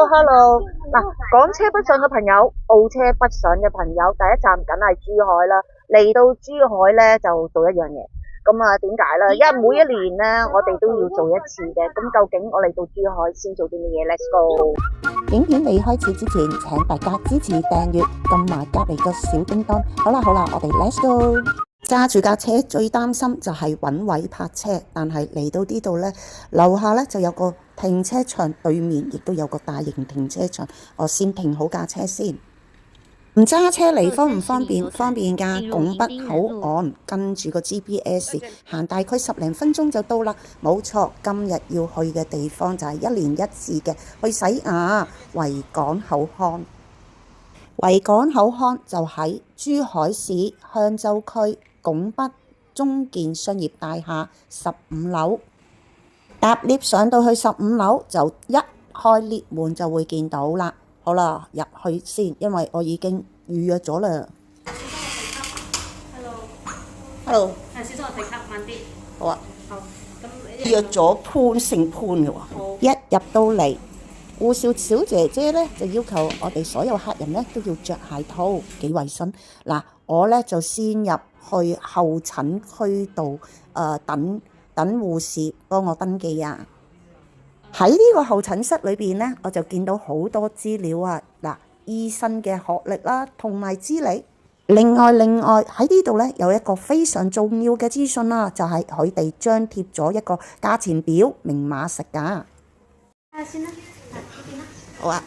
Hello，嗱，港車北上嘅朋友，澳車北上嘅朋友，第一站梗係珠海啦。嚟到珠海咧就做一樣嘢，咁啊點解咧？因為每一年咧我哋都要做一次嘅，咁究竟我嚟到珠海先做啲乜嘢？Let's go！影片未開始之前，請大家支持訂閱，撳埋隔離個小叮當。好啦，我哋 Let's go！揸住架車最擔心就係揾位泊車，但係嚟到呢度呢，樓下呢就有個停車場，對面亦都有個大型停車場。我先停好架車先。唔揸車嚟方唔方便？方便㗎，拱北口岸跟住個 GPS 行大概10零分鐘就到啦。冇錯，今日要去嘅地方就係一年一次嘅去洗牙維港口岸。維港口岸就喺珠海市香洲區拱北中建商業大廈15樓。搭 lift 上到去15樓就一開 lift 門就會見到啦。好啦，入去先，因為我已經預約咗啦。Hello。係，小心我地級慢啲。好啊。好。咁約咗潘姓潘嘅喎。一入到嚟，護士小姐姐咧就要求我哋所有客人咧都要着鞋套，幾衞生。嗱，我咧就先入去候診區度，等護士幫我登記啊。喺呢個候診室裏邊呢，我就見到好多資料啊！嗱，醫生嘅學歷啦，同埋資歷。另外喺呢度呢，有一個非常重要嘅資訊啦，就係佢哋張貼咗一個價錢表，明碼實價。睇下先啦，呢邊啦。好啊。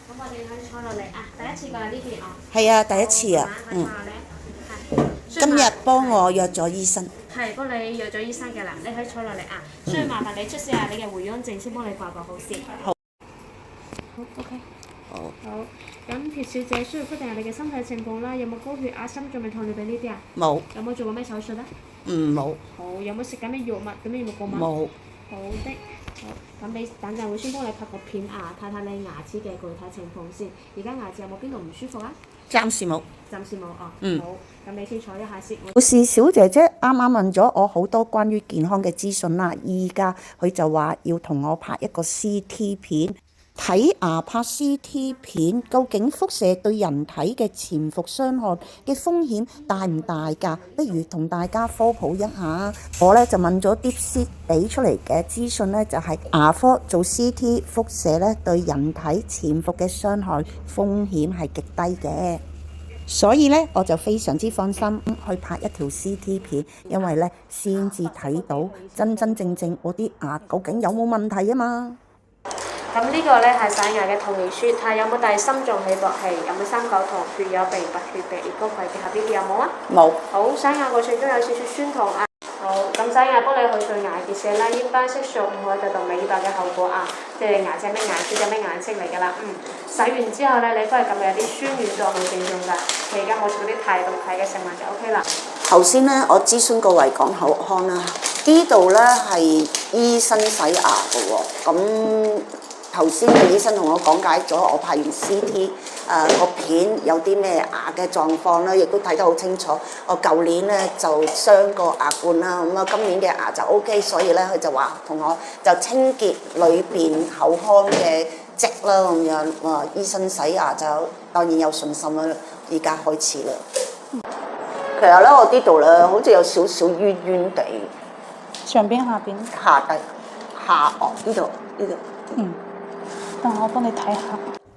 咁我哋可以坐落嚟啊！第一次過嚟呢邊啊。係啊，第一次啊。今日幫我約咗醫生。係，幫你約咗醫生嘅啦，你可以坐落嚟啊。需要麻煩你出示下你嘅回鄉證先，幫你掛個號先。好。好 OK。好。好。咁田小姐需要確定下你嘅身體情況啦，有冇高血壓、心臟病、糖尿病呢啲啊？冇。有冇做過咩手術啊？冇。好，有冇食緊咩藥物？咁咩藥物過嗎？冇。好的。好，咁你等陣會先幫你拍個片牙，睇睇你牙齒嘅具體情況先。而家牙齒有冇邊度唔舒服啊？暫時冇。暫時冇哦。好，咁你先坐一下先。護士小姐姐啱啱問咗我好多關於健康嘅資訊啦，依家佢就話要同我拍一個 CT 片，睇牙拍 CT 片，究竟輻射對人體嘅潛伏傷害嘅風險大唔大㗎？不如同大家科普一下。我咧就問咗啲師俾出嚟嘅資訊咧，就係牙科做 CT 輻射咧對人體潛伏嘅傷害風險係極低嘅。所以咧，我就非常之放心去拍一條 CT 片，因為咧先至睇到真正我啲牙究竟有冇問題啊嘛。咁呢個咧係洗牙嘅同意書，睇下有冇帶心臟起搏器，有冇三九痛、血友病、白血病、乙高肺結核呢啲有冇啊？冇。好，洗牙過程中有少少酸痛啊。好，咁洗牙幫你去除牙結石啦，一般色素唔可以達到美白嘅後果啊，即係牙隻咩顏色就咩顏色嚟㗎啦。洗完之後咧，你都係咁有啲酸軟作用症狀㗎，期間冇食嗰啲太凍體嘅食物就 OK 啦。頭先咧，我諮詢過維港口腔啦，呢度咧係醫生洗牙嘅喎，咁。頭先個醫生同我講解咗，我拍完 CT，個片有啲咩牙嘅狀況咧，亦都睇得好清楚。我舊年咧就傷過牙冠啦，咁啊今年嘅牙就 OK，所以咧佢就話同我就清潔裏邊口腔嘅積啦咁樣。哇！醫生洗牙就當然有信心啦，而家開始啦。其實咧，我呢度咧好似有少少冤冤地。上邊下邊？下底下顎呢度。等我幫你睇下。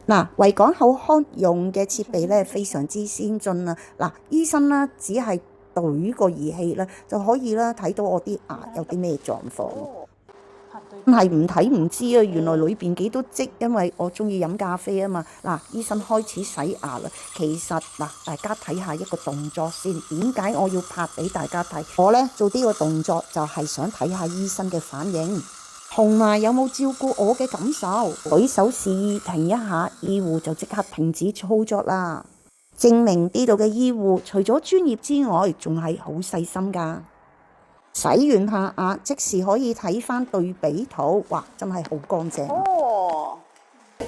嗱，維港口腔用嘅設備咧非常之先進啦。嗱，醫生咧只係對個儀器咧就可以啦睇到我啲牙有啲咩狀況。係唔睇唔知啊，原來裏邊幾多積，因為我中意飲咖啡啊嘛。嗱，醫生開始洗牙啦。其實嗱，大家睇下一個動作先。點解我要拍俾大家睇？我咧做呢個動作就係想睇下醫生嘅反應。同埋有冇照顧我嘅感受？舉手示意停一下，醫護就即刻停止操作啦。證明呢度嘅醫護除咗專業之外，仲係好細心㗎。洗完下牙，即時可以睇返對比圖，哇！真係好乾淨。哦，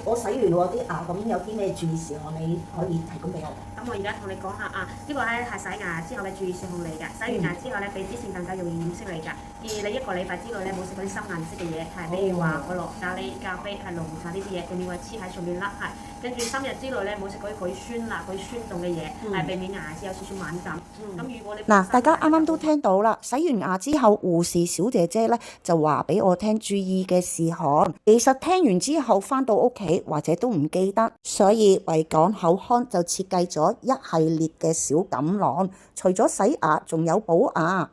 我洗完我啲牙，咁有啲咩注意事項你可以提供俾我？咁我而家同你講下呢個咧係洗牙之後嘅注意事項嚟㗎。洗完牙之後咧，比之前更加容易染色嚟㗎。建議你1個禮拜之內咧冇食嗰啲深顏色嘅嘢，係比如話可樂、咖喱、咖啡、係濃茶呢啲嘢，避免話黐喺上面啦，係。跟住3日之內咧冇食嗰啲佢酸辣、佢酸凍嘅嘢，係避免牙齒有少少敏感。咁如果你嗱，大家啱啱都聽到啦，洗完牙之後，護士小姐姐咧就話俾我聽注意嘅事項。其實聽完之後翻到屋企或者都唔記得，所以維港口腔就設計咗一系列嘅小錦囊，除咗洗牙，仲有補牙、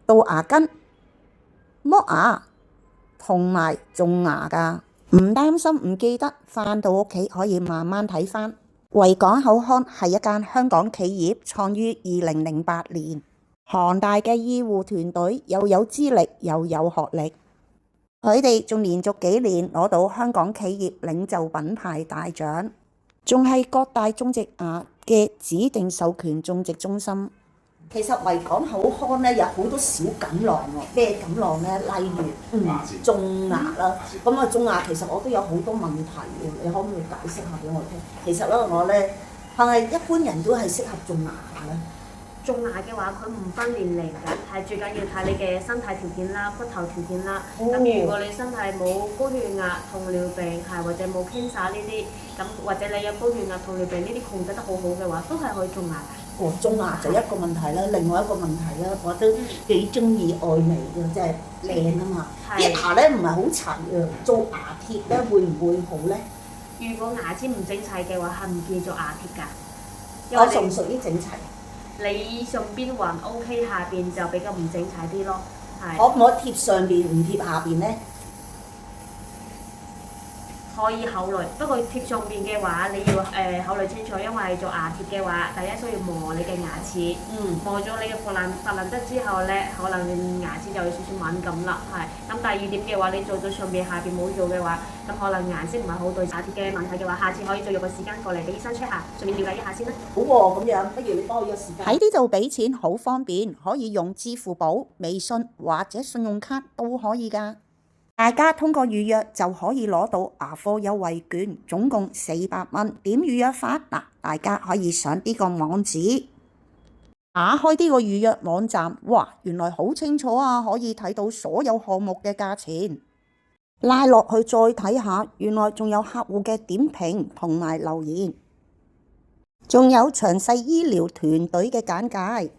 杜牙根、剝牙同埋種牙㗎。唔擔心唔記得，翻到屋企可以慢慢睇翻。維港口腔係一間香港企業，創於2008年，龐大嘅醫護團隊又有資歷又有學歷，佢哋仲連續幾年攞到香港企業領袖品牌大獎，仲係各大種植牙嘅指定授權種植中心。其實維港口腔咧有好多小錦囊喎，咩錦囊咧？例如種牙啦，咁種牙其實我都有好多問題喎，你可唔可以解釋下俾我聽？其實咧我咧係咪一般人都係適合種牙咧？種牙嘅話，佢唔分年齡㗎，係最緊要睇你嘅身體條件啦、骨頭條件啦。咁如果你身體冇高血壓、糖尿病或者冇 cancer 呢啲，咁或者你有高血壓、糖尿病呢啲控制得好好嘅話，都係可以種牙㗎。種牙就一個問題啦，另外一個問題啦，我都幾中意愛美嘅，即係靚啊嘛。啲牙咧唔係好齊啊，做牙貼咧會唔會好咧？如果牙齒唔整齊嘅話，係唔建議做牙貼㗎。我屬唔屬於整齊？你上邊還 OK， 下邊就比較唔整齊啲咯。係。可唔可以貼上邊唔貼下邊咧？可以考慮，不過貼上邊嘅話，你要考慮清楚，因為做牙貼嘅話，第一需要磨你嘅牙齒，磨咗你嘅珐琅質之後咧，可能牙齒就有少少敏感啦，係。咁第二點嘅話，你做咗上邊下邊冇做嘅話，咁可能顏色唔係好對牙貼嘅問題嘅話，下次可以再約個時間過嚟俾醫生 check 下，順便了解一下先啦。好喎，咁樣，不如你幫我約時間。喺呢度俾錢好方便，可以用支付寶、微信或者信用卡都可以㗎。大家通過預約就可以攞到牙科優惠券，總共400蚊。點預約法？嗱，大家可以上呢個網址，打開呢個預約網站，哇，原來好清楚啊，可以睇到所有項目嘅價錢。拉落去再睇下，原來仲有客戶嘅點評同埋留言，仲有詳細醫療團隊嘅簡介。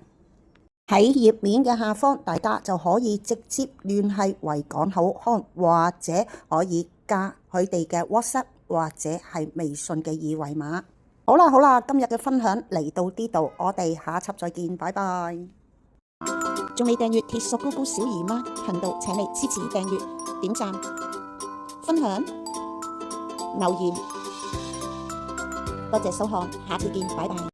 喺頁面嘅下方，大家就可以直接聯繫維港口腔，或者可以加佢哋嘅 WhatsApp 或者係微信嘅二維碼。好啦，今日嘅分享嚟到呢度，我哋下輯再見，拜拜。仲未訂閱鐵索姑姑小姨媽頻道，請你支持訂閱、點讚、分享、留言，多謝收看，下次見，拜拜。